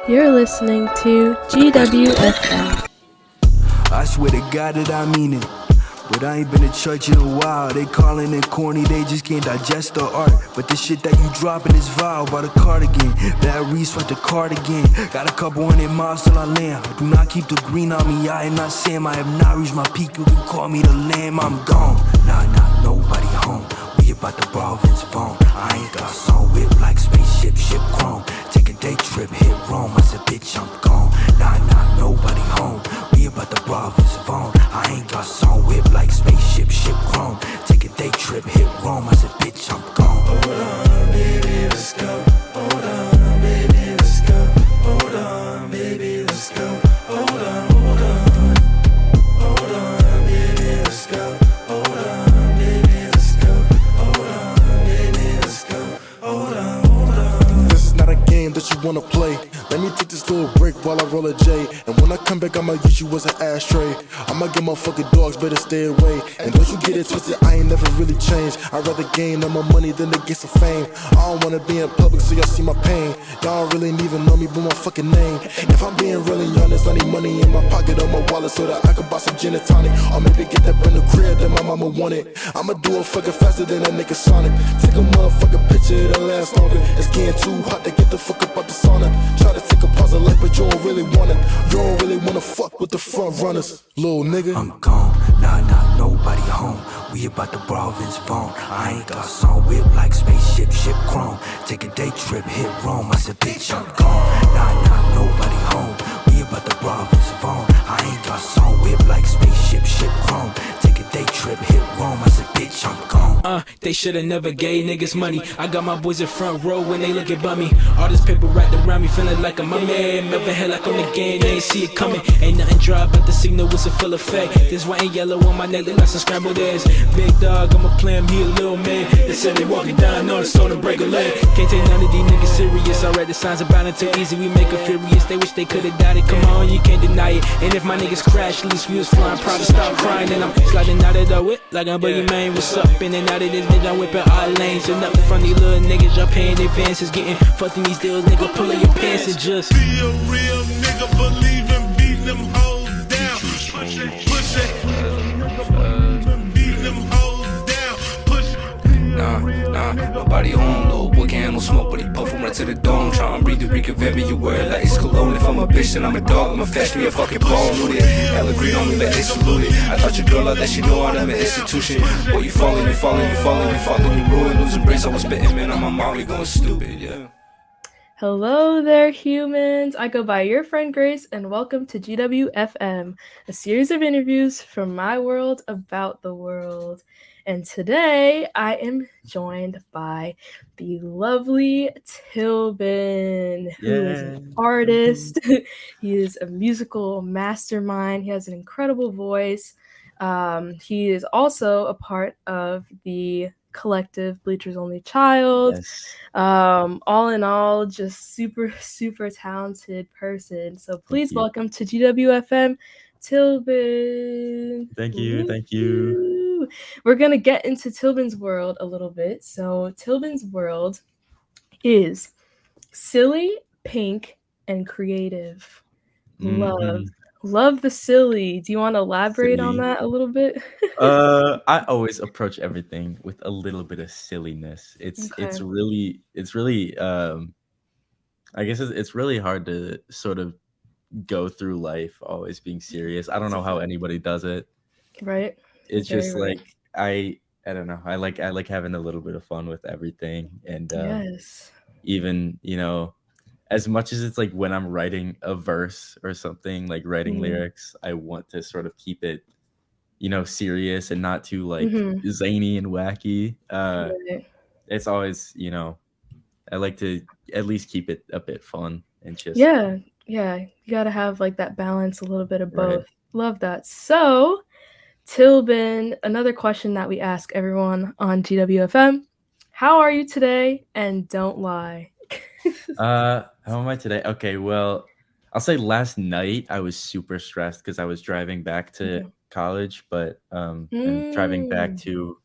You're listening to GWFM. I swear to God that I mean it. But I ain't been to church in a while. They calling it corny, they just can't digest the art. But the shit that you dropping is vile. Bought a cardigan, Bad Reese with the cardigan. Got a couple 100 miles till I land. Do not keep the green on me, I am not Sam. I have not reached my peak, you can call me the lamb. I'm gone, nah, nobody home. We about to borrow Vince phone. I ain't got some whip like spaceship, ship chrome. Take a day trip, hit Rome. I said, bitch, I'm gone, nah, nobody home. We about to borrow Vince phone. I ain't got some whip like spaceship, ship chrome. Take a day trip, hit Rome. I said, bitch, I'm gone. Hold on, baby, let's go. Hold on, baby, let's go. Hold on, baby, let's go. Hold on, hold on. Hold on, baby, let's go. Hold on, baby, let's go. Hold on, baby, let's go. Hold on, hold on. This is not a game that you wanna play. Let me take this little break while I roll a J. And when I come back, I'ma use you as an ashtray. I'ma get motherfucking dogs, better stay away. And don't you get it twisted, I ain't never really changed. I'd rather gain all my money than to get some fame. I don't wanna be in public so y'all see my pain. Y'all don't really even know me but my fucking name. If I'm being really honest, I need money in my pocket or my wallet so that I can buy some gin and tonic. Or maybe get that brand new crib that my mama wanted. I'ma do it fucking faster than that nigga Sonic. Take a motherfucking picture that lasts longer. It's getting too hot to get the fuck up out the sauna. Try to take a pause of life, but you don't really want it. You don't really wanna fuck with the front runners, little nigga. I'm gone, nah, nobody home. We about to borrow Vince phone. I ain't got some whip like spaceship, ship chrome. Take a day trip, hit Rome. I said, bitch, I'm gone, nah, nobody home. We about to borrow Vince phone. I ain't got some whip like spaceship, ship chrome. Take a day trip, hit Rome. I said, bitch, I'm gone. They shoulda never gave niggas money. I got my boys in front row when they look at bummy. All this paper wrapped around me, feeling like I'm a man. Never head like on the game, they ain't see it coming. Ain't nothing dry about the signal, it's a full effect. This white and yellow on my neck, look like some scrambled eggs. Big dog, I'ma play him, he a little man. They said they walking down on the soul to break a leg. Can't take none of these niggas serious. I read the signs about it too easy, we make it furious. They wish they could've died it, come on, you can't deny it. And if my niggas crash, at least we was flying, proud to stop crying. And I'm sliding out of the whip like I'm Boogie Man, what's up? In and out of this bitch, I'm whipping all lanes. And nothing from these little niggas, y'all paying advances. Getting fucked in these deals, nigga, pulling your pants and just be a real nigga, believe in beating them hoes down. Push it, push it. Beating them hoes down. Push it. Nah, nobody home, little boy can't handle smoke, but he puffin' right to the dome. Tryna breathe the reek of every you wear like it's cologne. If I'm a bitch, then I'm a dog, I'ma fetch me a fucking bone with it. Hella green on me like they salute it. I thought your girl out that she know I'm an institution. Boy, you falling, you ruin, losing brains, I was spitting, man, on my mommy going stupid, yeah. Hello there, humans. I go by your friend Grace, and welcome to GWFM, a series of interviews from my world about the world. And today I am joined by the lovely Tilbon, who is an artist. He is a musical mastermind. He has an incredible voice. He is also a part of the collective Bleacher's Only Child. Yes. All in all, just super talented person. So please welcome to GWFM, Tilbon. Thank you. We're gonna get into Tilbon's world a little bit. So Tilbon's world is silly, pink, and creative. Love the silly. Do you want to elaborate on that a little bit? I always approach everything with a little bit of silliness. It's really I guess it's really hard to sort of go through life always being serious. I don't know how anybody does it. Right. It's just like I don't know. I like having a little bit of fun with everything, and even, you know, as much as it's like when I'm writing a verse or something, like writing lyrics, I want to sort of keep it, you know, serious and not too like zany and wacky. It's always, you know, I like to at least keep it a bit fun and just you gotta have like that balance, a little bit of both. Love that. So Tilbon, another question that we ask everyone on GWFM: how are you today? And don't lie. How am I today? Okay, well, I'll say last night I was super stressed because I was driving back to college, but and driving back to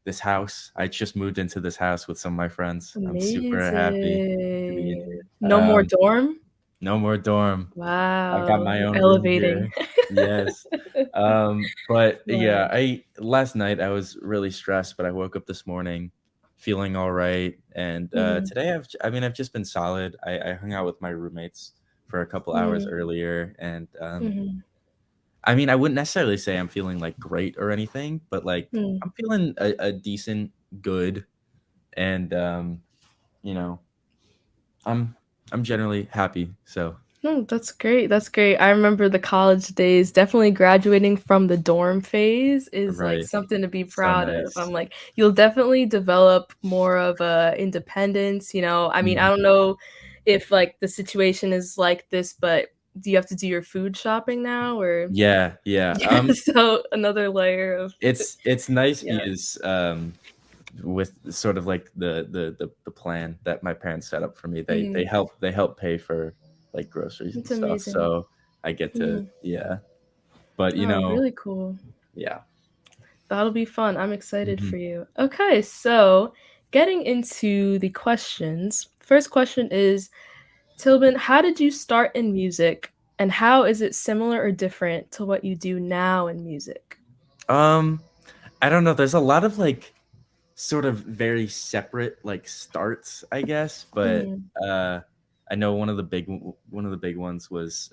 this house. I just moved into this house with some of my friends. Amazing. I'm super happy to be in here. No more dorm? No more dorm. I've got Wow, my you're own room elevating. here. Yes. But yeah, Wow. last night I was really stressed, but I woke up this morning feeling all right. And Mhm, today I've just been solid. I hung out with my roommates for a couple hours mhm, earlier, and mhm, I mean, I wouldn't necessarily say I'm feeling like great or anything, but like mm. I'm feeling a decent good, and you know, I'm I'm generally happy. So No, that's great, that's great. I remember the college days, definitely graduating from the dorm phase is, like, right, something to be so proud of. I'm nice. like, you'll definitely develop more of a independence, you know? I mean, I Mhm. don't know if, like, the situation is like this, but do you have to do your food shopping now or Yeah, yeah. yeah, so another layer of It's nice yeah. because with sort of like the plan that my parents set up for me, Mhm. they help pay for like groceries and That's stuff. amazing. So I get to Mhm. yeah. But Oh, really cool. yeah. That'll be fun. I'm excited Mhm. for you. Okay, so getting into the questions. First question is, Tilbon, how did you start in music and how is it similar or different to what you do now in music? Um, I don't know. There's a lot of like sort of very separate like starts, I guess. But Mm. uh, I know one of the big ones was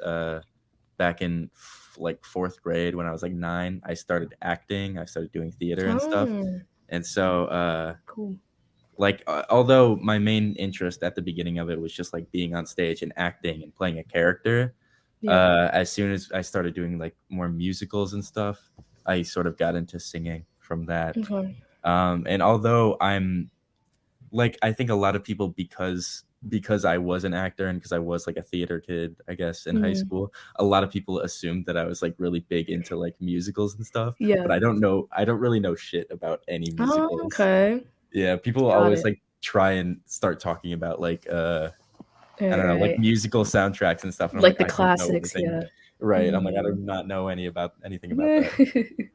back in like fourth grade when I was like 9. I started acting. I started doing theater and stuff. Oh, And so cool. like although my main interest at the beginning of it was just like being on stage and acting and playing a character, Yeah. as soon as I started doing like more musicals and stuff, I sort of got into singing from that. Okay. And although I'm like, I think a lot of people, because I was an actor and because I was like a theater kid, I guess, in high Mhm. school, a lot of people assumed that I was like really big into like musicals and stuff. But Yeah. I don't really know shit about any Oh, musicals. okay. Yeah, people Got always it. like try and start talking about like I don't know, like Alright. musical soundtracks and stuff. And I'm Like like, the I don't know classics, anything. yeah. Right. I'm like, I do Mhm. not know anything about that.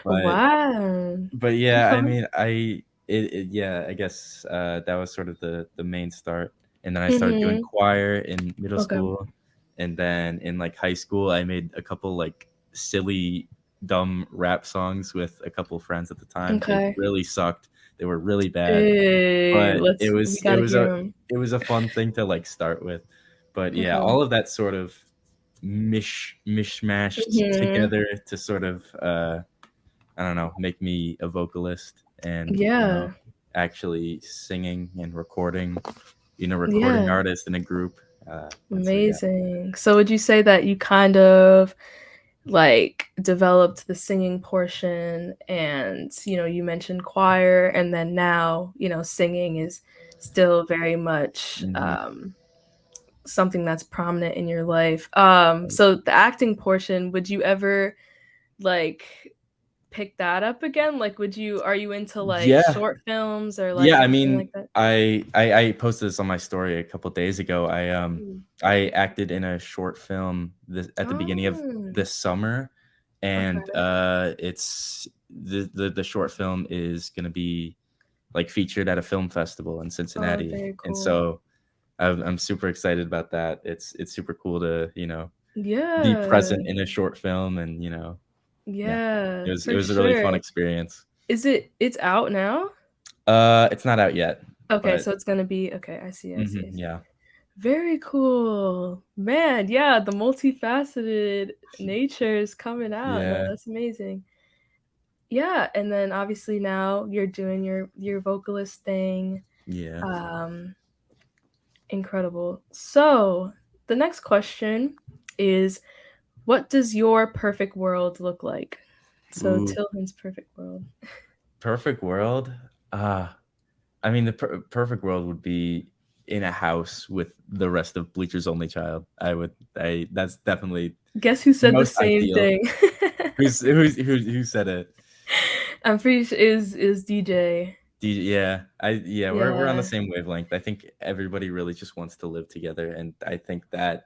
But Wow. yeah, I Okay. mean, yeah, I guess that was sort of the main start. And then I started doing Mhm. choir in middle Okay. school. And then in like high school, I made a couple like silly, dumb rap songs with a couple friends at the time. They Okay. really sucked. They were really bad. Hey, But we gotta hear them. it was a fun thing to like start with. But yeah, Okay. all of that sort of mishmashed Mhm. together to sort of I don't know, make me a vocalist and, Yeah. actually singing and recording, recording Yeah. artist in a group. And so yeah. Amazing. So would you say that you kind of, like, developed the singing portion and, you mentioned choir, and then now, singing is still very much, Mhm. something that's prominent in your life. So the acting portion, would you ever, like, pick that up again? Like, are you into, like, Yeah. short films or, like, Yeah, I anything like mean, that? I posted this on my story a couple days ago. Mm. I acted in a short film at the beginning of Oh, this summer, and okay. it's the short film is gonna be like featured at a film festival in Oh, Cincinnati, very and cool. so I'm super excited about that. It's super cool to be Yeah. present in a short film, and yeah, Yeah, it for was a really sure. fun experience. It's out now? It's not out yet, Okay, but so it's gonna be okay, I see, I see, I see. yeah. Very cool. Man, yeah, the multifaceted nature is coming out. No, Yeah, that's amazing. Yeah, and then obviously now you're doing your vocalist thing. yeah. Um, Incredible. So, the next question is, what does your perfect world look like? So, Ooh, Tilton's perfect world. perfect world. Ah, I mean, the perfect world would be in a house with the rest of Bleacher's only child. That's definitely Guess who the said the most same ideal. thing? Who said it? I'm pretty sure is DJ. Yeah, we're on the Yeah. same wavelength. I think everybody really just wants to live together, and I think that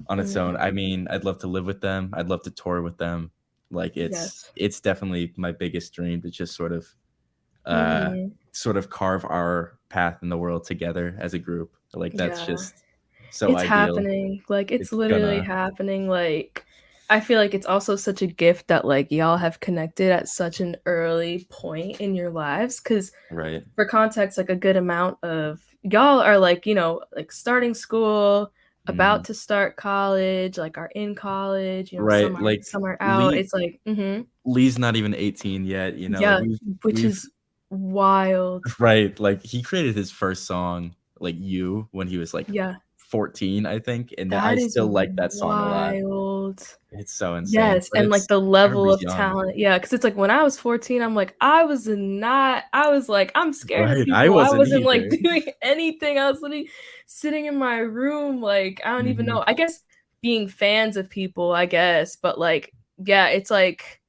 on its own, I Mhm. mean, I'd love to live with them. I'd love to tour with them. Like Yes. it's definitely my biggest dream to just uh Mhm. sort of carve our path in the world together as a group. Like that's Yeah. just so It's ideal. happening. Like, it's It's literally gonna happening. Like, I feel like it's also such a gift that, like, y'all have connected at such an early point in your lives. Because right. for context, like, a good amount of y'all are, like, like, starting school, about Mhm. to start college, like, are in college, Right, like, some are out. Lee It's like Lee's not even 18 yet, like, yeah, which we've is wild. right, like, he created his first song, like, You, when he was, like, Yeah, 14, I think, and I that is still like that song a lot. wild. It's so insane, Yes, but and, like, it's the level everybody's of young. talent, yeah, because it's like, when I was 14, I'm like, I was like, "I'm scared of Right, I people." I wasn't wasn't, like, either. doing anything. I was literally sitting in my room, like, I don't even Mhm. know. I guess being fans of people, I guess, but, like, yeah, it's like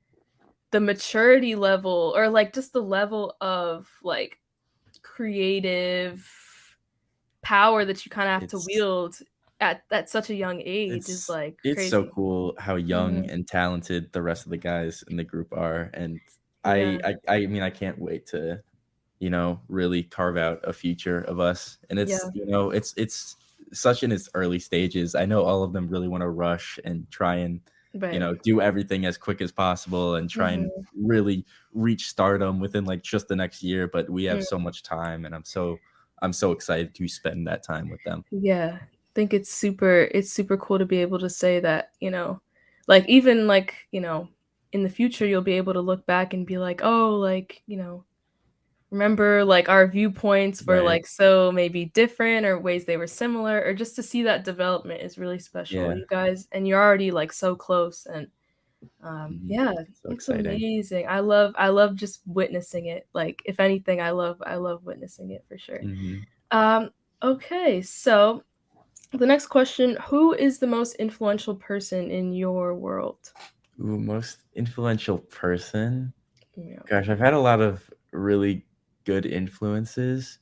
the maturity level or, like, just the level of, like, creative power that you kinda have to It's wield at such a young age is, like, it's so crazy. cool how young Mhm. and talented the rest of the guys in the group are, and Yeah, I mean, I can't wait to, really carve out a future of us, and yeah, it's such in its early stages. I know all of them really wanna rush and try and, right. do everything as quick as possible and try and Mhm. really reach stardom within, like, just the next year, but we have so Mm, much time, and I'm so excited to spend that time with them. yeah. I think it's super cool to be able to say that, like, even, like, in the future, you'll be able to look back and be like, "Oh, like, remember, like, our viewpoints were, Right. like, so maybe different or ways they were similar," or just to see that development is really special, Yeah. you guys and you're already, like, so close and, Mhm. yeah, So it's exciting. amazing. I love just witnessing it, like, if anything, I love witnessing it for sure. Mhm. Um, okay, so the next question, who is the most influential person in your world? Ooh, most influential person? Yeah. Gosh, I've had a lot of really good influences.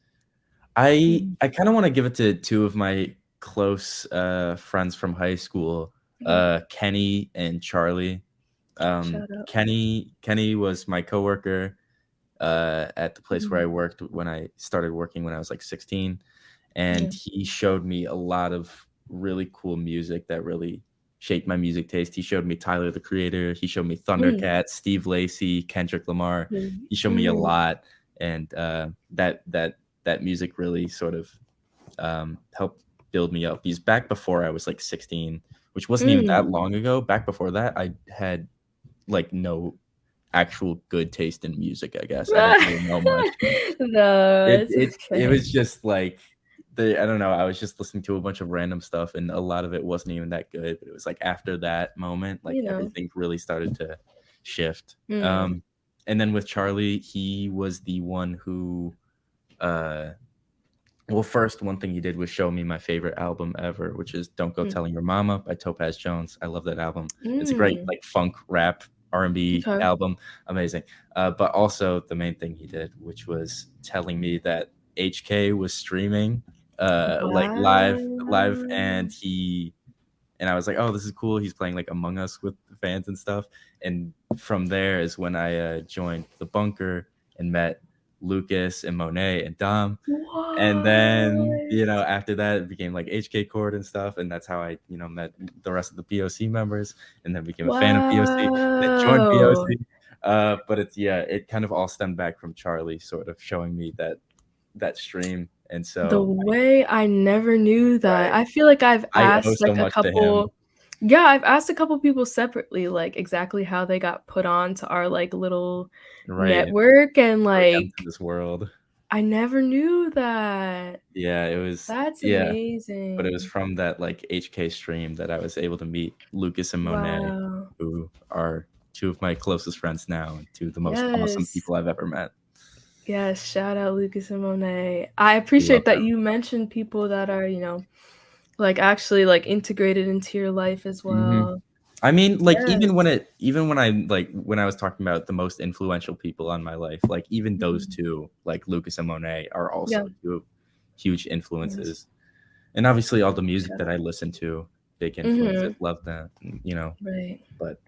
I Mhm. I kinda wanna give it to 2 of my close, friends from high school, Yeah. Kenny and Charlie. Shout out. Kenny was my coworker, at the place where Mhm. I worked when I started working when I was, like, 16, Yeah. and he showed me a lot of really cool music that really shaped my music taste. He showed me Tyler, the Creator, he showed me Mm. Thundercat, Steve Lacy, Kendrick Lamar. Mm. He showed me a Mm. lot, and, that music really sort of, helped build me up. Because back before I was, like, 16, which wasn't even Mm. that long ago, back before that, I had, like, no actual good taste in music, I guess. I didn't really know much. No, It it's it it okay. was just like I don't know, I was just listening to a bunch of random stuff, and a lot of it wasn't even that good, but it was, like, after that moment, like, You know. everything really started to shift. Mm. And then with Charlie, he was the one who, uh well, first, one thing he did was show me my favorite album ever, which is "Don't Go Mm. Telling Your Mama" by Topaz Jones. I love that album. It's a great, Mm. like, funk, rap, R&B Okay. album. Amazing. But also the main thing he did, which was telling me that HK was streaming, like, live, Wow. and I was like, "Oh, this is cool." He's playing, like, Among Us with the fans and stuff, and from there is when I, joined The Bunker and met Lucas and Monet and Dom, and then, What? after that, it became, like, HK Chord and stuff, and that's how I, met the rest of the POC members, and then became a fan of POC, then joined Wow. POC, but it kind of all stemmed back from Charlie sort of showing me that stream, and The so way I never knew that. right. I feel like I've I owe asked, so like, a much to him. couple yeah, I've asked a couple people separately, like, exactly how they got put on to our, like, little Right. network, and, Bring them like, to this world. I never knew that. Yeah, it was That's yeah, but it was amazing. from that, like, HK stream that I was able to meet Lucas and Monet, Wow. who are 2 of my closest friends now and 2 of the most awesome Yes. people I've ever met. Yes, shout out Lucas and Monet. I We love appreciate that them. you mentioned people that are, like, actually, like, integrated into your life as Mhm. well. I mean, like, Yes. when I was talking about the most influential people on my life, like, even those Mhm. 2, like, Lucas and Monet are Yeah. also 2 huge Yes. influences. And obviously all the music Shout that out. I listen to, big influences, Mhm. love them, Right. but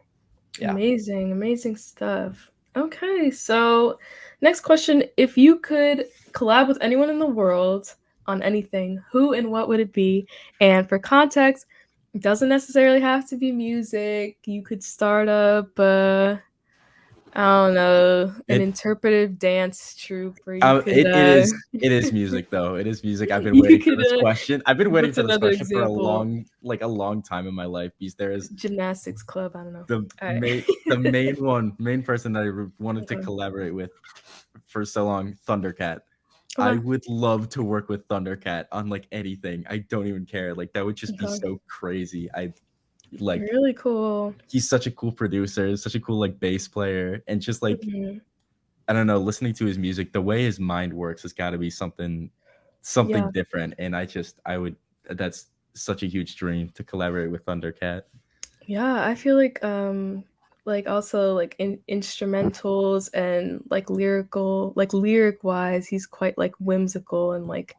yeah. Amazing, amazing stuff. Okay, so next question, if you could collab with anyone in the world on anything, who and what would it be? And for context, it doesn't necessarily have to be music. You could start up, I don't know, an interpretive dance troupe, or you could. It is music though. It is music. I've been waiting for this question. I've been waiting for this question for a long time in my life. Because there is gymnastics club. I don't know. The main person that I wanted to collaborate with for so long, Thundercat. I would love to work with Thundercat on like anything. I don't even care. Like that would just be so crazy. Like really cool. He's such a cool producer, such a cool like bass player, and just like I don't know, listening to his music, the way his mind works has got to be something different. And that's such a huge dream to collaborate with Thundercat. Yeah, I feel like also like in instrumentals and like lyric wise, he's quite like whimsical and like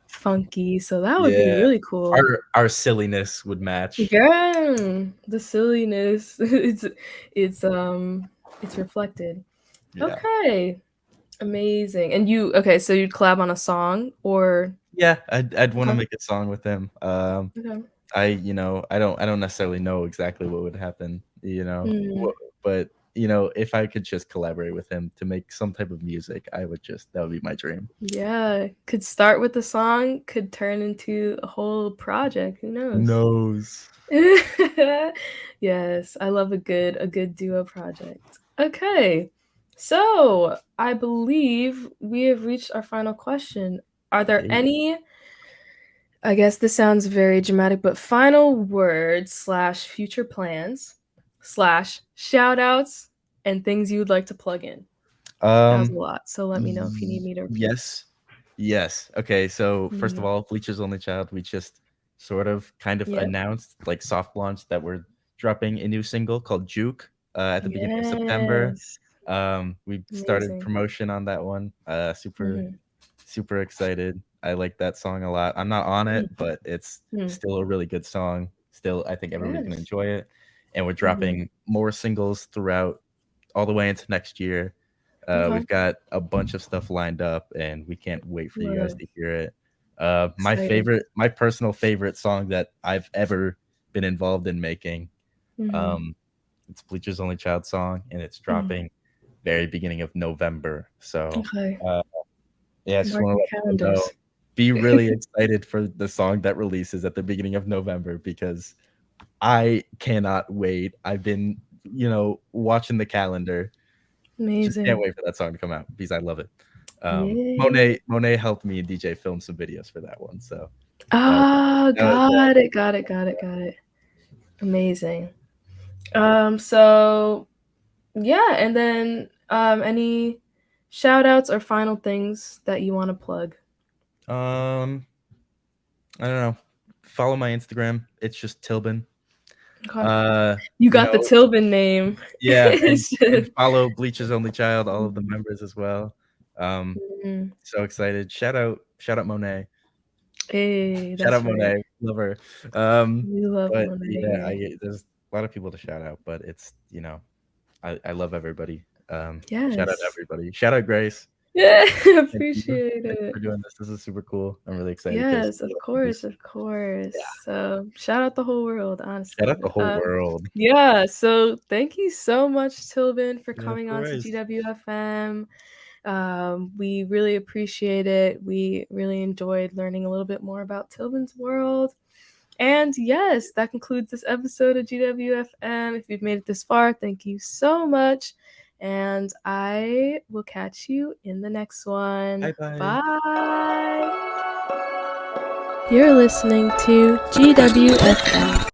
funky. So that would be really cool. Our silliness would match. Yeah, the silliness it's reflected. Yeah. Okay, amazing. And so you'd collab on a song, or I'd want to make a song with him. I don't necessarily know exactly what would happen, but if I could just collaborate with him to make some type of music, that would be my dream. Yeah, could start with a song, could turn into a whole project. Who knows? Who knows? Yes, I love a good duo project. Okay, so I believe we have reached our final question. Are there any, I guess this sounds very dramatic, but final words / future plans / shout outs and things you would like to plug in? That was a lot, so let me know if you need me to repeat. Yes. Okay, so first of all, Bleacher's Only Child, we just sort of kind of announced, like soft launch, that we're dropping a new single called Juke at the beginning of September. We started promotion on that one. Super excited. I like that song a lot. I'm not on it, but it's still a really good song. Still, I think everybody's gonna enjoy it. And we're dropping more singles throughout all the way into next year. We've got a bunch of stuff lined up, and we can't wait for you guys to hear it. My personal favorite song that I've ever been involved in making, it's Bleacher's Only Child song, and it's dropping very beginning of November. So just want to let you know, be really excited for the song that releases at the beginning of November, because I cannot wait. I've been watching the calendar. Amazing. Just can't wait for that song to come out because I love it. Monet helped me and DJ film some videos for that one. So got it. Amazing. So yeah, and then any shout outs or final things that you want to plug? I don't know. Follow my Instagram. It's just Tilbon. You got the Tilbon name. Yeah, and follow Bleacher's Only Child, all of the members as well. So excited. Shout out Monet. Hey, shout out Monet. Love her. We love Monet. Yeah, there's a lot of people to shout out, but it's I love everybody. Shout out everybody. Shout out Grace. Yeah, appreciate it. For doing this. This is super cool. I'm really excited. Yes, of course. Yeah. So shout out the whole world, honestly. Shout out the whole world. Yeah. So thank you so much, Tilbon, for coming on to GWFM. We really appreciate it. We really enjoyed learning a little bit more about Tilbon's world. And yes, that concludes this episode of GWFM. If you've made it this far, thank you so much. And I will catch you in the next one. Bye-bye. Bye. You're listening to GWFM.